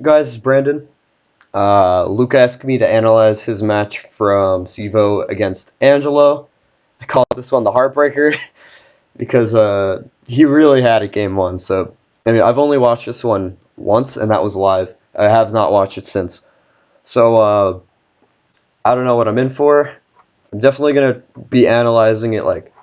Guys, it's Brandon. Luke asked me to analyze his match from CEVO against Angelo. I call this one the heartbreaker because he really had it game one. So, I mean, I've only watched this one once, and that was live. I have not watched it since. So, I don't know what I'm in for. I'm definitely going to be analyzing it like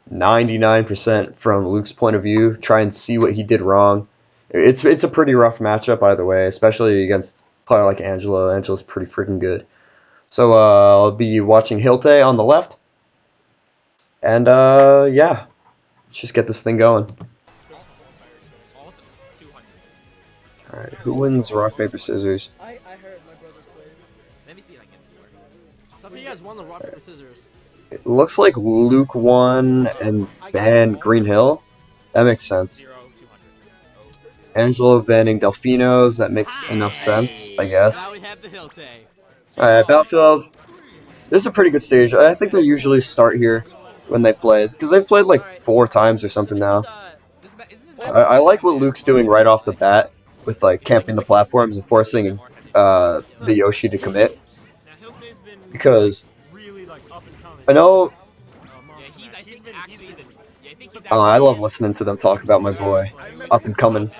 99% from Luke's point of view, try and see what he did wrong. It's a pretty rough matchup either way, especially against a player like Angelo. Angelo's pretty freaking good. So I'll be watching Hiltè on the left, and yeah, let's just get this thing going. All right, who wins rock paper scissors? I heard my brother plays. Let me see if I can get score. Sephy has won the rock paper scissors. It looks like Luke won and banned Green Hill. That makes sense. 0, 200. Angelo banning Delfinos. That makes enough sense, I guess. Now we have the Hiltè. Alright, Battlefield. This is a pretty good stage. I think they usually start here when they play, because they've played like 4 times or something now. I like what Luke's doing right off the bat with like camping the platforms and forcing the Yoshi to commit. Because I know I love listening to them talk about my boy, up and coming.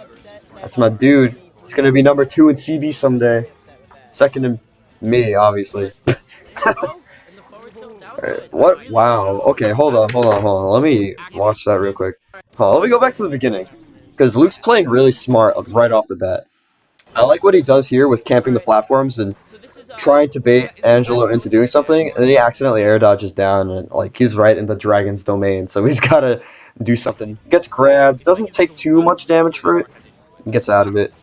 That's my dude. He's gonna be number 2 in CB someday. Second to me, obviously. Alright, what? Wow. Okay, hold on. Let me watch that real quick. Let me go back to the beginning. Because Luke's playing really smart right off the bat. I like what he does here with camping the platforms and trying to bait Angelo into doing something, and then he accidentally air dodges down, and like he's right in the dragon's domain, so he's gotta do something. Gets grabbed, doesn't take too much damage for it, and gets out of it.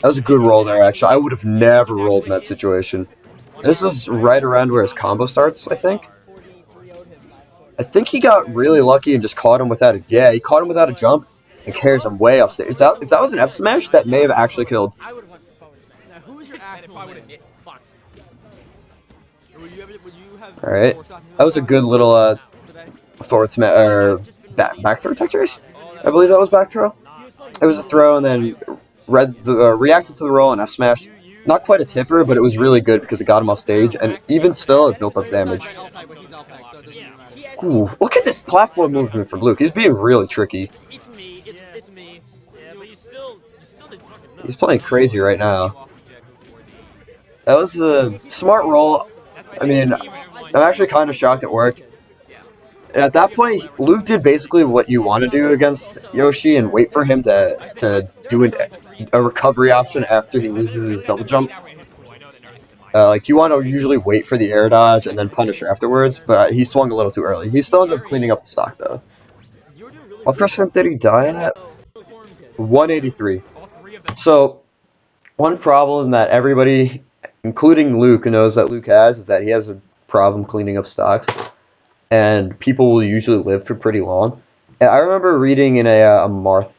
That was a good roll there, actually. I would have never rolled in that situation. This is right around where his combo starts, I think. I think he got really lucky and just caught him without a... Yeah, he caught him without a jump and carries him way upstairs. If that was an F smash, that may have actually killed. Alright. That was a good little forward smash, or back throw textures? I believe that was back throw. It was a throw and then reacted to the roll and F smash. Not quite a tipper, but it was really good because it got him off stage, and even still, it built up damage. Ooh, look at this platform movement from Luke. He's being really tricky. It's me. Yeah, but you still did fucking nuts. He's playing crazy right now. That was a smart roll. I mean, I'm actually kind of shocked it worked. And at that point, Luke did basically what you want to do against Yoshi and wait for him to do a recovery option after he loses his double jump. Like, you want to usually wait for the air dodge and then punish afterwards, but he swung a little too early. He still ended up cleaning up the stock, though. What percent did he die at? 183. So, one problem that everybody, including Luke, knows that Luke has is that he has a problem cleaning up stocks. And people will usually live for pretty long. And I remember reading in a Marth,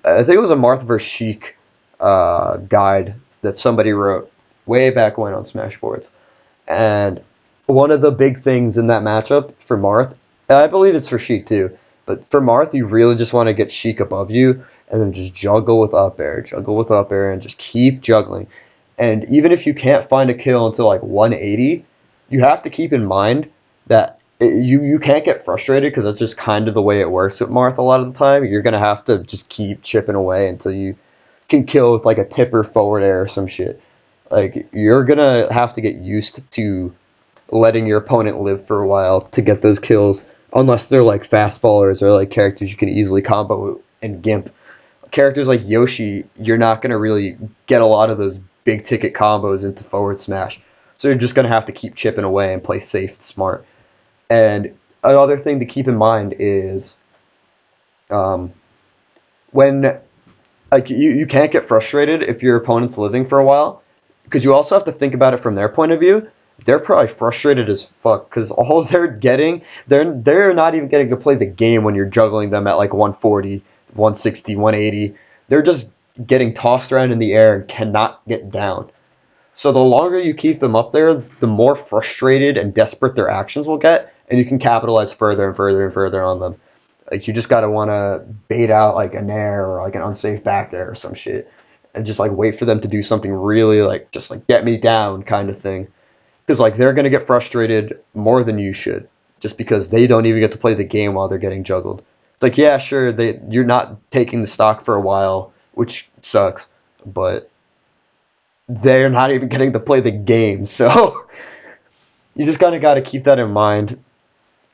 I think it was a Marth vs. Sheik guide that somebody wrote way back when on Smashboards. And one of the big things in that matchup for Marth, and I believe it's for Sheik too, but for Marth, you really just want to get Sheik above you and then just juggle with up air, and just keep juggling. And even if you can't find a kill until like 180, you have to keep in mind that you can't get frustrated because that's just kind of the way it works with Marth a lot of the time. You're going to have to just keep chipping away until you can kill with like a tipper forward air or some shit. Like, you're going to have to get used to letting your opponent live for a while to get those kills, unless they're like fast fallers or like characters you can easily combo and gimp. Characters like Yoshi, you're not going to really get a lot of those big ticket combos into forward smash. So you're just going to have to keep chipping away and play safe and smart. And another thing to keep in mind is when like you can't get frustrated if your opponent's living for a while, because you also have to think about it from their point of view. They're probably frustrated as fuck because all they're getting, they're not even getting to play the game when you're juggling them at like 140, 160, 180. They're just getting tossed around in the air and cannot get down. So the longer you keep them up there, the more frustrated and desperate their actions will get, and you can capitalize further and further and further on them. Like you just gotta want to bait out like an air or like an unsafe back air or some shit, and just like wait for them to do something really like just like get me down kind of thing. Because like they're gonna get frustrated more than you should, just because they don't even get to play the game while they're getting juggled. It's like yeah, sure, you're not taking the stock for a while, which sucks, but they're not even getting to play the game, so you just kind of got to keep that in mind,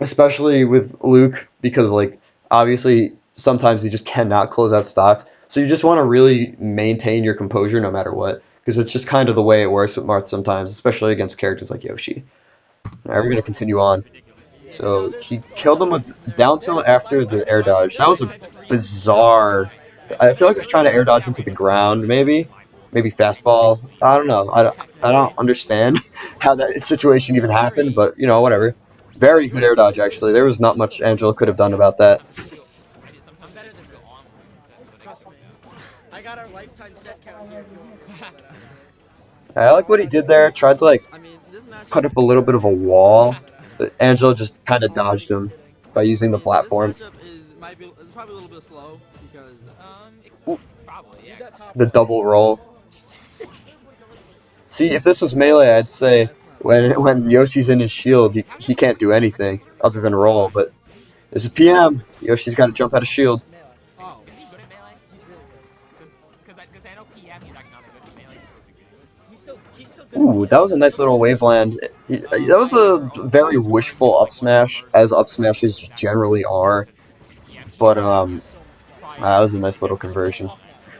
especially with Luke, because like obviously sometimes he just cannot close out stocks. So you just want to really maintain your composure no matter what, because it's just kind of the way it works with Marth sometimes, especially against characters like Yoshi. All right, we're gonna continue on. So he killed him with down tilt after the air dodge. That was a bizarre. I feel like he was trying to air dodge into the ground, maybe fastball. I don't know. I don't understand how that situation even happened, but you know, whatever. Very good air dodge, actually. There was not much Angelo could have done about that. Trust me. I got our lifetime set count here if you want me to. I like what he did there. Tried to like I mean, this matchup put up a little bit of a wall, but Angelo just kind of dodged him by using the platform. might be it's probably a little bit slow because Ooh, Probably, you yeah. got top the roll. double roll. See, if this was melee, I'd say when Yoshi's in his shield, he can't do anything other than roll. But this is PM. Yoshi's got to jump out of shield. Melee. Oh, Is he good at melee? he's really good. Because I know PM, he's like not a good at melee. He's supposed to be good. He's still good. Ooh, that was a nice little waveland. That was a very wishful up smash, as up smashes generally are. But that was a nice little conversion.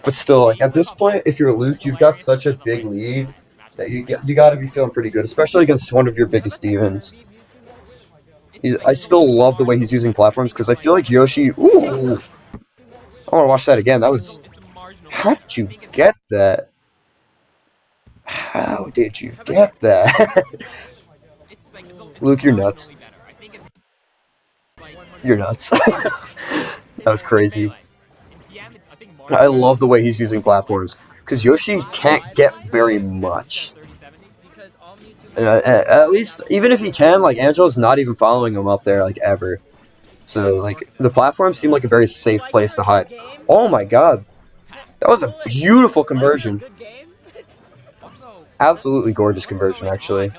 But still, like at this point, if you're Luke, you've got such a big lead that you got to be feeling pretty good, especially against one of your biggest demons. I still love the way he's using platforms because I feel like Yoshi. Ooh, I want to watch that again. That was. How did you get that? How did you get that? Luke, you're nuts. You're nuts. That was crazy. I love the way he's using platforms because Yoshi can't get very much. At least, even if he can, like Angelo's not even following him up there like ever. So like the platforms seem like a very safe place to hide. Oh my god, that was a beautiful conversion. Absolutely gorgeous conversion, actually.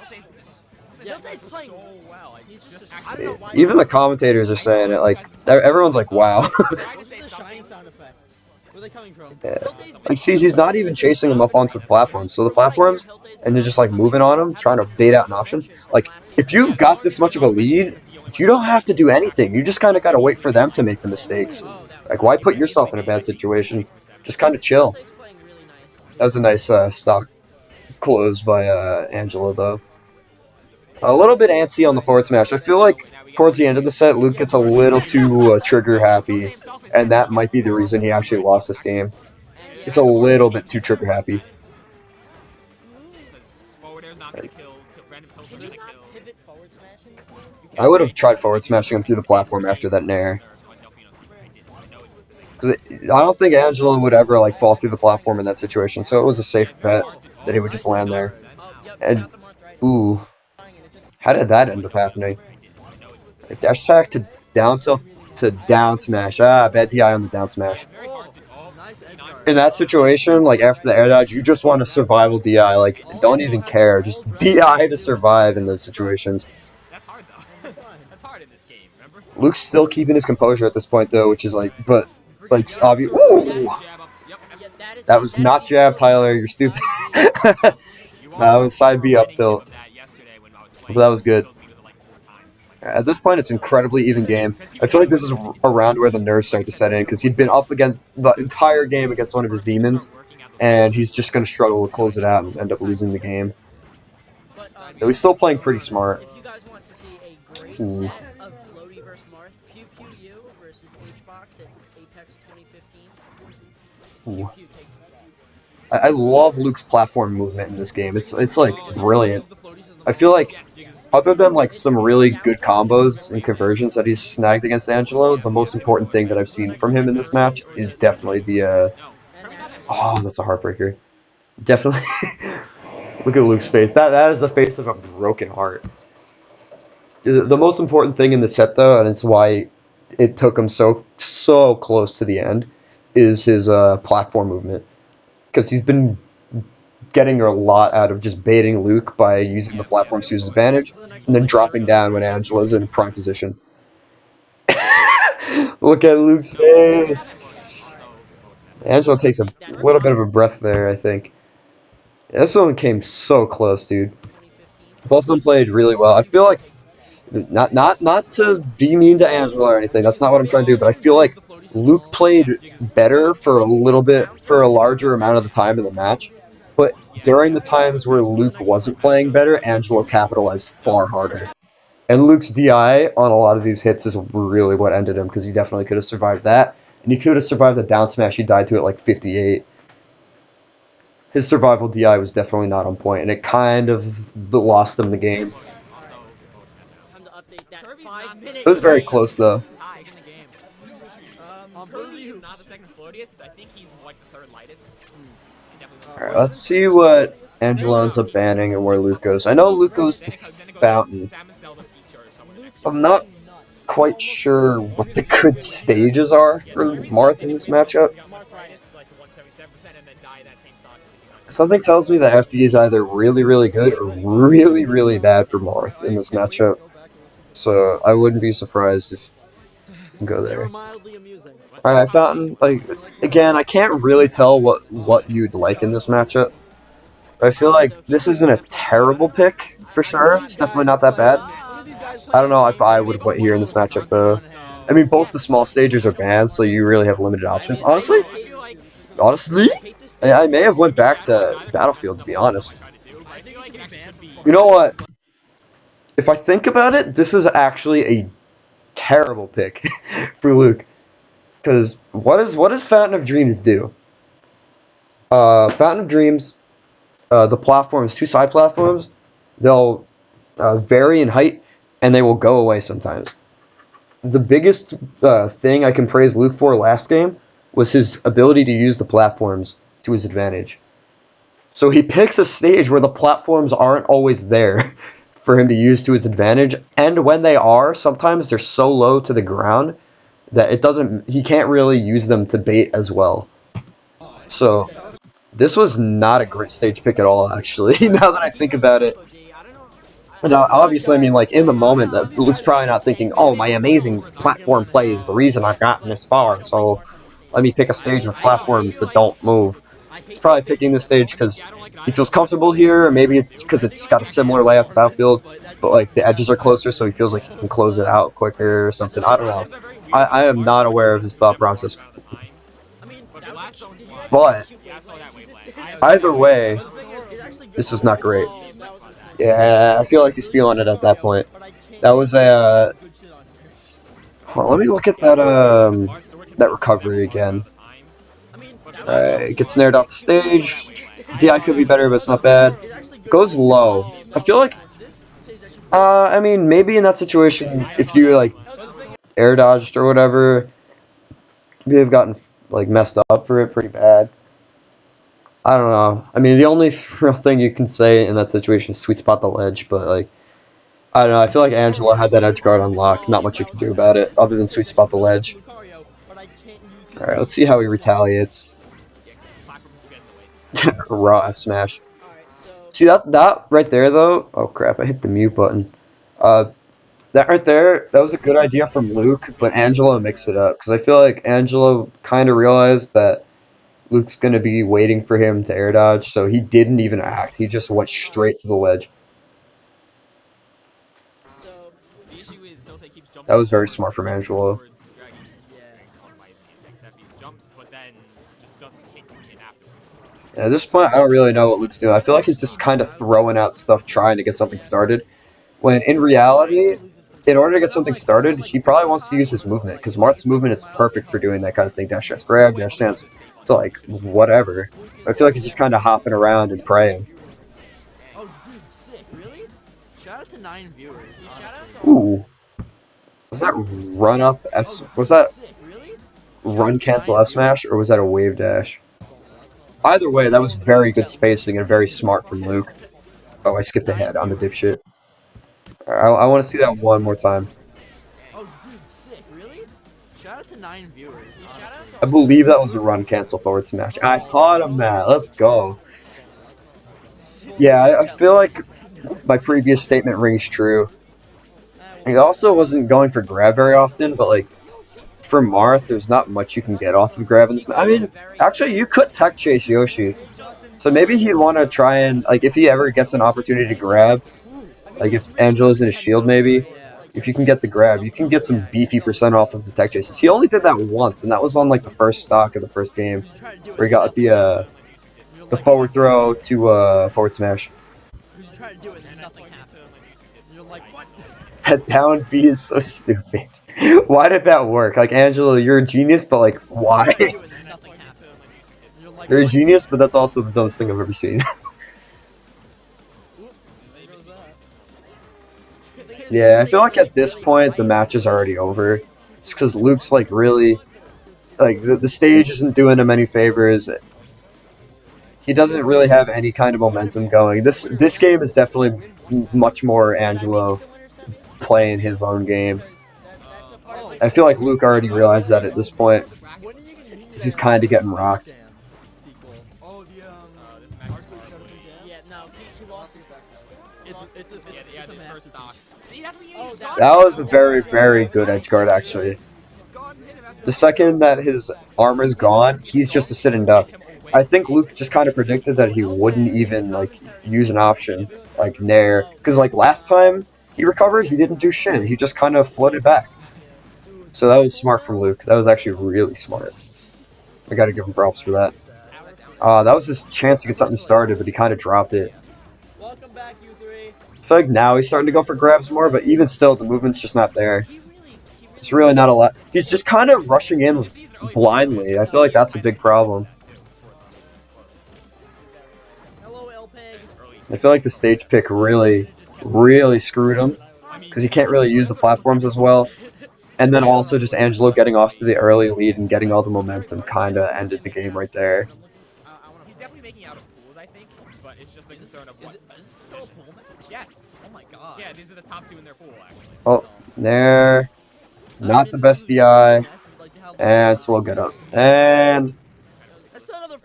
Even the commentators are saying it. Like everyone's like, "Wow." Where are they coming from? Yeah. Like, see, he's not even chasing him up onto the platforms. So the platforms, and they're just like moving on him, trying to bait out an option. Like, if you've got this much of a lead, you don't have to do anything. You just kind of got to wait for them to make the mistakes. Like, why put yourself in a bad situation? Just kind of chill. That was a nice stock close by Angelo, though. A little bit antsy on the forward smash. I feel like towards the end of the set, Luke gets a little too trigger happy, and that might be the reason he actually lost this game. It's a little bit too trigger happy. I would have tried forward smashing him through the platform after that nair. Because I don't think Angelo would ever like fall through the platform in that situation, so it was a safe bet that he would just land there. And ooh, how did that end up happening? Dash attack to down tilt to down smash. Ah, bad DI on the down smash. In that situation, like after the air dodge, you just want a survival DI. Like, don't even care. Just DI to survive in those situations. That's hard though. That's hard in this game. Remember? Luke's still keeping his composure at this point, though, which is like, but like obvious. Ooh, that was not jab, Tyler. You're stupid. That was side B up tilt. But that was good. At this point, it's incredibly even game. I feel like this is around where the nerves start to set in, because he'd been up against the entire game against one of his demons, and he's just going to struggle to close it out and end up losing the game. Though he's still playing pretty smart. If you guys want to see a great Ooh. set of Floaty versus Marth, Pew Pew U versus HBox at Apex 2015. Ooh. I love Luke's platform movement in this game. It's like brilliant. I feel like other than like some really good combos and conversions that he's snagged against Angelo, the most important thing that I've seen from him in this match is definitely the oh, that's a heartbreaker. Definitely. Look at Luke's face. That is the face of a broken heart. The most important thing in the set, though, and it's why it took him so close to the end is his platform movement, because he's been getting a lot out of just baiting Luke by using the platforms to his advantage and then dropping down when Angelo's in prime position. Look at Luke's face. Angelo takes a little bit of a breath there, I think. This one came so close, dude. Both of them played really well. I feel like not to be mean to Angelo or anything. That's not what I'm trying to do. But I feel like Luke played better for a little bit, for a larger amount of the time in the match. But during the times where Luke wasn't playing better, Angelo capitalized far harder. And Luke's DI on a lot of these hits is really what ended him, because he definitely could have survived that. And he could have survived the down smash. He died to it like 58. His survival DI was definitely not on point, and it kind of lost him the game. It was very close, though. Kirby's not the second floatiest. I think he's like the third lightest. Alright, let's see what Angelo ends up banning and where Luke goes. I know Luke goes to Fountain. I'm not quite sure what the good stages are for Marth in this matchup. Something tells me that FD is either really, really good or really, really bad for Marth in this matchup. So I wouldn't be surprised if you can go there. Alright, Fountain, like, again, I can't really tell what you'd like in this matchup. I feel like this isn't a terrible pick, for sure. It's definitely not that bad. I don't know if I would went here in this matchup, though. I mean, both the small stages are banned, so you really have limited options. Honestly, I may have went back to Battlefield, to be honest. You know what? If I think about it, this is actually a terrible pick for Luke. Because what does Fountain of Dreams do? Fountain of Dreams, the platforms, two side platforms, they'll vary in height, and they will go away sometimes. The biggest thing I can praise Luke for last game was his ability to use the platforms to his advantage. So he picks a stage where the platforms aren't always there for him to use to his advantage, and when they are, sometimes they're so low to the ground that he can't really use them to bait as well. So this was not a great stage pick at all, actually, now that I think about it. Now, obviously, I mean, like, in the moment, Luke's probably not thinking, oh, my amazing platform play is the reason I've gotten this far, so let me pick a stage with platforms that don't move. He's probably picking this stage because he feels comfortable here, or maybe it's because it's got a similar layout to Battlefield, but, like, the edges are closer, so he feels like he can close it out quicker or something. I don't know. I am not aware of his thought process. But, either way, this was not great. Yeah, I feel like he's feeling it at that point. That was a... Hold on, let me look at that, that recovery again. Alright, gets snared off the stage. DI could be better, but it's not bad. Goes low. I feel like... I mean, maybe in that situation, if you, like, air dodged or whatever, you may have gotten, like, messed up for it pretty bad. I don't know. I mean, the only real thing you can say in that situation is sweet spot the ledge, but, like, I don't know. I feel like Angelo had that edge guard unlocked. Not much you can do about it, other than sweet spot the ledge. Alright, let's see how he retaliates. Raw F smash. See, that right there, though... Oh, crap, I hit the mute button. That right there, that was a good idea from Luke, but Angelo mixed it up. Because I feel like Angelo kind of realized that Luke's going to be waiting for him to air dodge, so he didn't even act. He just went straight to the ledge. That was very smart from Angelo. And at this point, I don't really know what Luke's doing. I feel like he's just kind of throwing out stuff, trying to get something started. When in reality, in order to get something started, he probably wants to use his movement, because Marth's movement is perfect for doing that kind of thing. Dash, dash, grab, dash, dance. So, like, whatever. I feel like he's just kind of hopping around and praying. Oh, dude, sick. Really? Shout out to 9 viewers. Ooh. Was that run up F... Was that run cancel F smash, or was that a wave dash? Either way, that was very good spacing and very smart from Luke. Oh, I skipped ahead on the dipshit. I want to see that one more time. Oh, dude, sick. Really? to 9 viewers. I believe that was a run cancel forward smash. I taught him that. Let's go. Yeah, I feel like my previous statement rings true. He also wasn't going for grab very often, but like for Marth, there's not much you can get off of grab in this. I mean, actually, you could tech chase Yoshi, so maybe he'd want to try and like if he ever gets an opportunity to grab, like if Angelo's in his shield, maybe. If you can get the grab, you can get some beefy percent off of the tech chases. He only did that once, and that was on like the first stock of the first game, where he got the forward throw to forward smash. You try to do it and nothing happens. You're like, what? That down B is so stupid. Why did that work? Like, Angelo, you're a genius, but like, why? You're a genius, but that's also the dumbest thing I've ever seen. Yeah, I feel like at this point, the match is already over. Just because Luke's like really, like, the stage isn't doing him any favors. He doesn't really have any kind of momentum going. This game is definitely much more Angelo playing his own game. I feel like Luke already realized that at this point. He's kind of getting rocked. That was a very, very good edge guard, actually. The second that his armor's gone, he's just a sitting duck. I think Luke just kind of predicted that he wouldn't even like use an option like Nair, because like last time he recovered, he didn't do shit. He just kind of floated back. So that was smart from Luke. That was actually really smart. I gotta give him props for that. That was his chance to get something started, but he kind of dropped it. I feel like now he's starting to go for grabs more, but even still, the movement's just not there. It's really not a lot. He's just kind of rushing in blindly. I feel like that's a big problem. I feel like the stage pick really, really screwed him, because he can't really use the platforms as well. And then also just Angelo getting off to the early lead and getting all the momentum kind of ended the game right there. He's definitely making out of pools, I think, but it's just the concern of what. Is this still a pool match? Yes. Oh my god. Yeah, these are the top 2 in their pool, actually. Oh, there. Not the best DI. And slow get up. And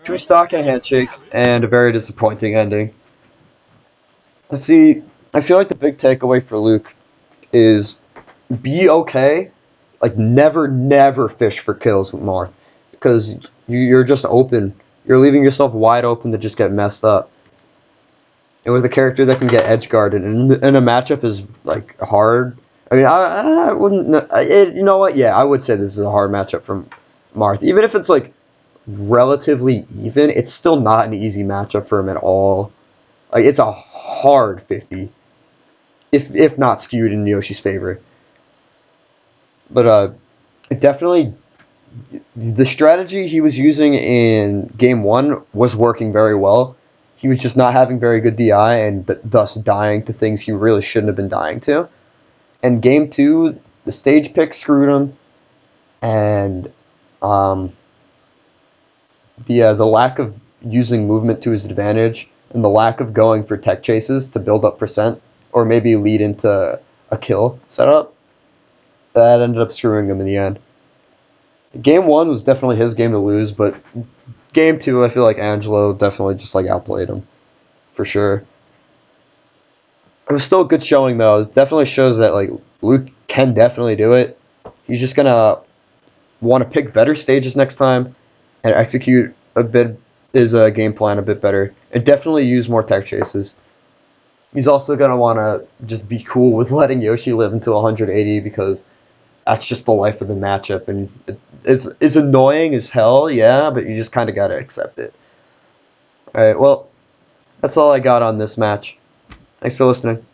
2 stock and a handshake, and a very disappointing ending. Let's see, I feel like the big takeaway for Luke is be okay. Like, never fish for kills with Marth. Because you're just open. You're leaving yourself wide open to just get messed up. And with a character that can get edge guarded, and a matchup is, like, hard. I mean, I wouldn't... you know what? Yeah, I would say this is a hard matchup from Marth. Even if it's, like, relatively even, it's still not an easy matchup for him at all. Like, it's a hard 50. If not skewed in Yoshi's favor. But, definitely, the strategy he was using in Game 1 was working very well. He was just not having very good DI and thus dying to things he really shouldn't have been dying to. And Game 2, the stage pick screwed him. And the lack of using movement to his advantage and the lack of going for tech chases to build up percent or maybe lead into a kill setup, that ended up screwing him in the end. Game 1 was definitely his game to lose, but Game 2, I feel like Angelo definitely just like outplayed him, for sure. It was still a good showing though. It definitely shows that like Luke can definitely do it. He's just gonna want to pick better stages next time and execute a bit his game plan a bit better, and definitely use more tech chases. He's also gonna want to just be cool with letting Yoshi live until 180 because that's just the life of the matchup, and it's annoying as hell, yeah, but you just kind of gotta accept it. Alright, well, that's all I got on this match. Thanks for listening.